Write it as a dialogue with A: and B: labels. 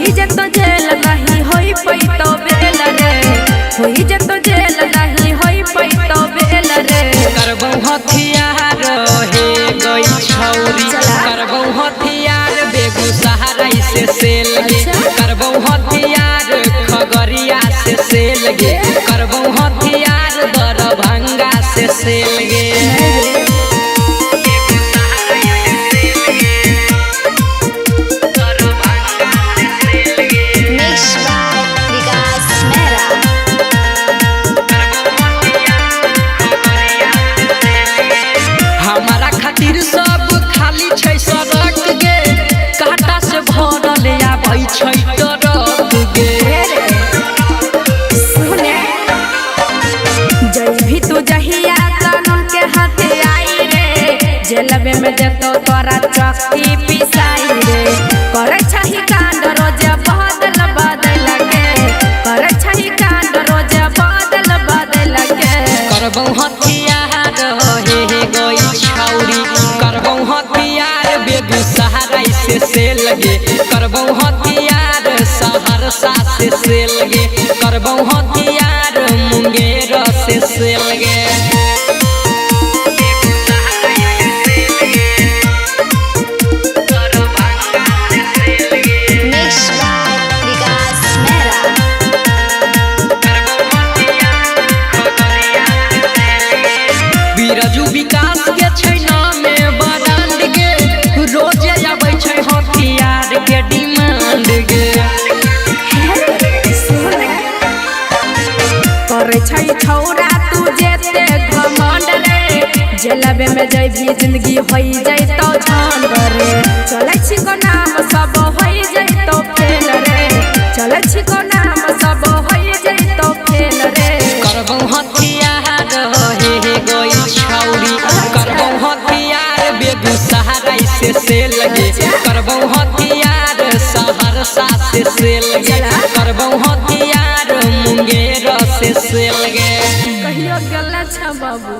A: होई जत जेल नहीं होई पैतो बेल रे होई जत जेल नहीं होई पैतो बेल रे
B: करबौ हथियार हे गई छौरी करबौ हथियार बेगूसराय से सेल गे करबौ हथियार खगड़िया से सेल गे करबौ हथियार दरभंगा से सेल गे हमारा खातिर सब खाली छै सड़क गे काटा से भरल आबै छै ट्रक गे
A: सुने जई भी तू जहिया कानून के हाथे आई रे जेलबे में जतो तोरा चक्की पिसाई रे करे छही कांड रोज बदल बदल के करे छही कांड रोज बदल बदल के
B: करबौ हथियार हे गई छौरी करबौ हथियार बेगूसराय से सेल गे करबौ हथियार सहरसा से सेल गे करबौ हथियार मुंगेर से सेल गे बीरजू विकास के छै नामे बरांड गे रोज आबै छै हथियार के डिमांड गे
A: करे छै छौरा तू जेते घमंड रे जेलबे में जई भी जिंदगी होई जइतो झंड रे चलै छी को नाम सब होई जइतो फेल रे चलै छी को नाम सब होई जइतो फेल रे
B: करबौ हथियार हे गई छौरी करबौ हथियार बेगूसराय से सेल गे करबौ हथियार सहरसा से सेल गे करबौ हथियार मुंगेर से सेल गे
A: कहियो गला छ बाबू।